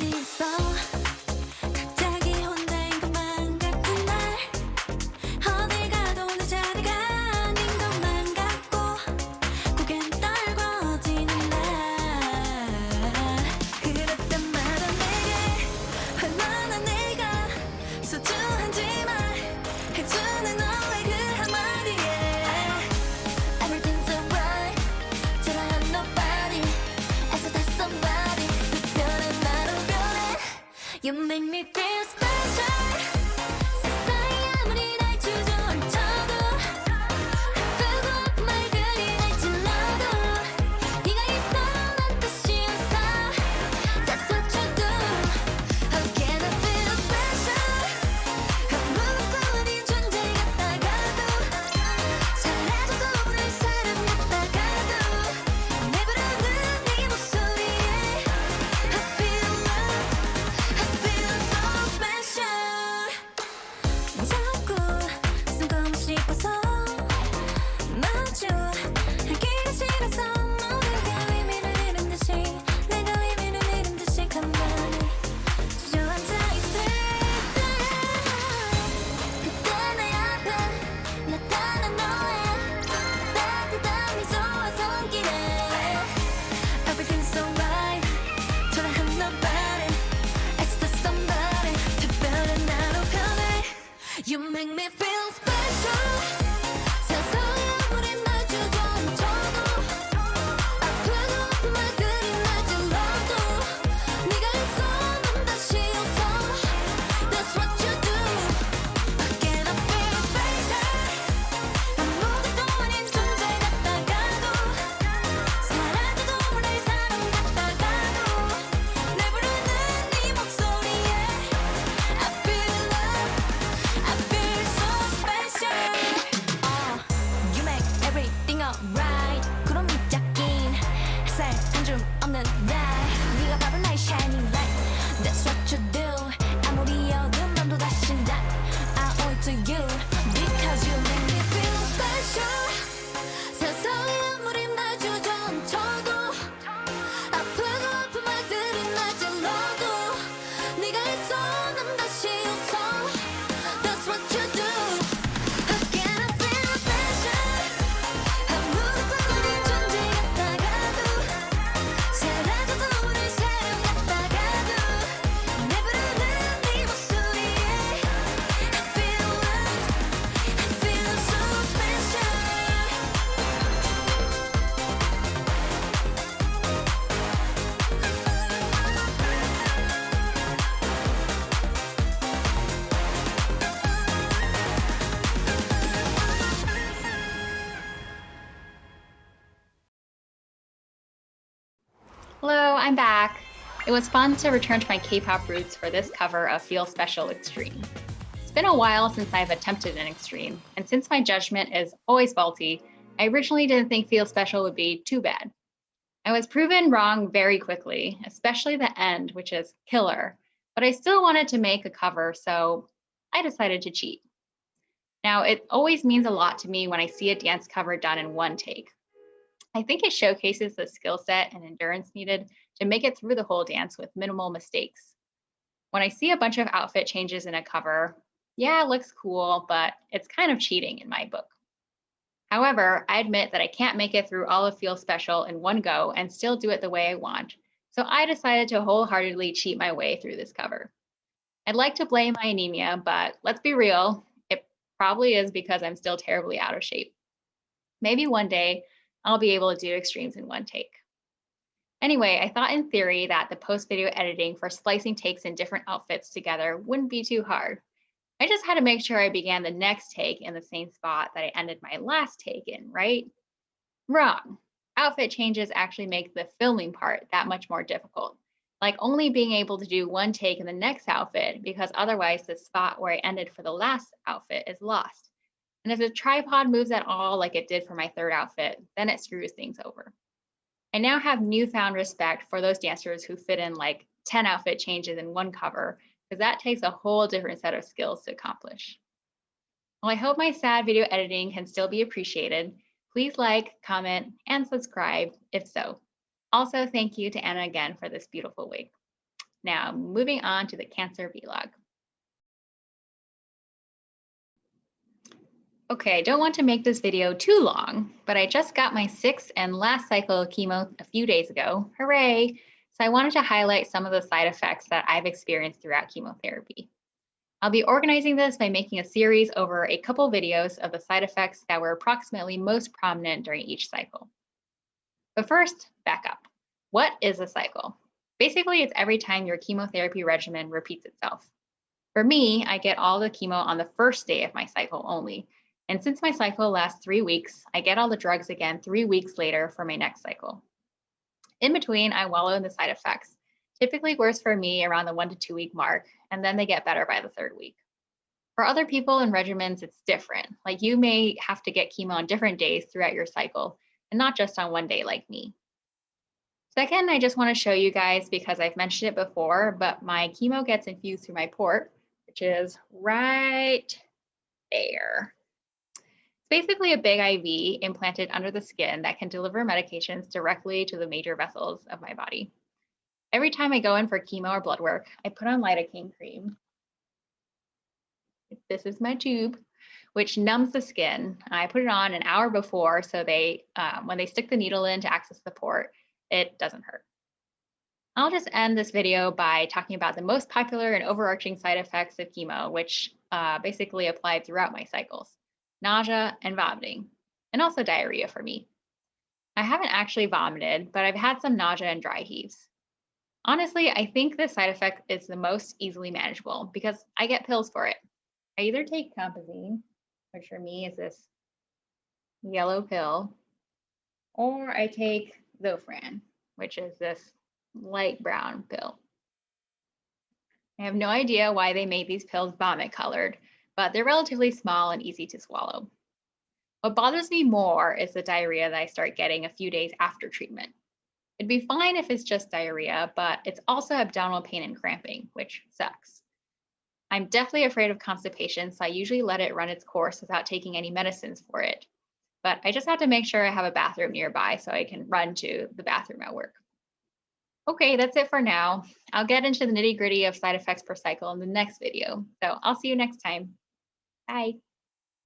있어 갑자기 혼자인 것만 같은 날 어딜 가도 내 자리가 아닌 것만 같고 고개는 떨궈지는 날 그럴 때마다 내게 얼마나 내가 소중한지 말해주는 너의 그 한마디에 Everything's alright 초라한 nobody 애써 다 somebody 특별한 나로 변해 You make me feel special 세상이 아무리 날 주저앉혀도 아프고 아픈 말들이 날 찔러도 네가 있어 난 다시 웃어 That's what you do How can I feel special 아무것도 아닌 존재 같다가도 사라져도 모를 사람 같다가도 내 부르는 네 목소리에 I feel love I feel so special 자꾸 숨고 싶어서 마주 알기가 싫어서 모두가 의미를 잃은 듯이 내가 의미를 잃은 듯이 가만히 주저앉아 있을 때 그때 내 앞에 나타난 너의 따뜻한 미소와 손길에 Everything's alright 초라한 nobody 애써 다 somebody 특별한 나로 변해 You make me feel special 세상에 아무리 날 주저앉혀도 아프고 아픈 말들이 날 찔러도 네가 있어 난 다시 웃어 That's what you do How can I feel special 아무것도 아닌 존재 같다가도 사라져도 모를 사람 같다가도 내 부르는 네 목소리에 I feel love I feel so special You make everything alright 구름 밑잡긴 햇살 한 줌 없는 날 네가 바로 나의 shining light That's what you do 아무리 어두운 밤도 다시 다 I owe it to you Because you make me feel special 세상에 아무리 날 주저앉혀도 아프고 아픈 말들이 날 찔러도 네가 있어 난 다시 웃어 That's what you do How can I feel special 아무것도 아닌 존재 같다가도 사라져도 모를 사람 같다가도 내 부르는 네 목소리에 I feel love I feel so special Hello, I'm back. It was fun to return to my K-pop roots for this cover of Feel Special Extreme. It's been a while since I've attempted an Extreme, and since my judgment is always faulty, I originally didn't think Feel Special would be too bad. I was proven wrong very quickly, especially the end, which is killer, but I still wanted to make a cover, so I decided to cheat. Now, it always means a lot to me when I see a dance cover done in one take. I think it showcases the skill set and endurance needed to make it through the whole dance with minimal mistakes. When I see a bunch of outfit changes in a cover, yeah, it looks cool, but it's kind of cheating in my book. However, I admit that I can't make it through all of Feel Special in one go and still do it the way I want, so I decided to wholeheartedly cheat my way through this cover. I'd like to blame my anemia, but let's be real, it probably is because I'm still terribly out of shape. Maybe one day I'll be able to do extremes in one take. Anyway, I thought in theory that the post-video editing for splicing takes in different outfits together wouldn't be too hard. I just had to make sure I began the next take in the same spot that I ended my last take in, right? Wrong. Outfit changes actually make the filming part that much more difficult. Like only being able to do one take in the next outfit because otherwise the spot where I ended for the last outfit is lost. And if the tripod moves at all like it did for my third outfit, then it screws things over. I now have newfound respect for those dancers who fit in like 10 outfit changes in one cover, because that takes a whole different set of skills to accomplish. While I hope my sad video editing can still be appreciated, please like, comment, and subscribe if so. Also, thank you to Anna again for this beautiful wig. Now, moving on to the Cancer vlog. Okay, I don't want to make this video too long, but I just got my 6th and last cycle of chemo a few days ago. Hooray! So I wanted to highlight some of the side effects that I've experienced throughout chemotherapy. I'll be organizing this by making a series over a couple videos of the side effects that were approximately most prominent during each cycle. But first, back up. What is a cycle? Basically, it's every time your chemotherapy regimen repeats itself. For me, I get all the chemo on the first day of my cycle only. And since my cycle lasts 3 weeks, I get all the drugs again 3 weeks later for my next cycle. In between, I wallow in the side effects, typically worse for me around the 1 to 2 week mark, and then they get better by the 3rd week. For other people and regimens, it's different. Like you may have to get chemo on different days throughout your cycle and not just on one day like me. Second, I just want to show you guys, because I've mentioned it before, but my chemo gets infused through my port, which is right there. It's basically a big IV implanted under the skin that can deliver medications directly to the major vessels of my body. Every time I go in for chemo or blood work, I put on lidocaine cream. This is my tube, which numbs the skin. I put it on an hour before, so when they stick the needle in to access the port, it doesn't hurt. I'll just end this video by talking about the most popular and overarching side effects of chemo, which basically applied throughout my cycles: nausea and vomiting, and also diarrhea for me. I haven't actually vomited, but I've had some nausea and dry heaves. Honestly, I think this side effect is the most easily manageable because I get pills for it. I either take Compazine, which for me is this yellow pill, or I take Zofran, which is this light brown pill. I have no idea why they made these pills vomit colored, but they're relatively small and easy to swallow. What bothers me more is the diarrhea that I start getting a few days after treatment. It'd be fine if it's just diarrhea, but it's also abdominal pain and cramping, which sucks. I'm definitely afraid of constipation, so I usually let it run its course without taking any medicines for it. But I just have to make sure I have a bathroom nearby so I can run to the bathroom at work. Okay, that's it for now. I'll get into the nitty-gritty of side effects per cycle in the next video. So I'll see you next time. Bye.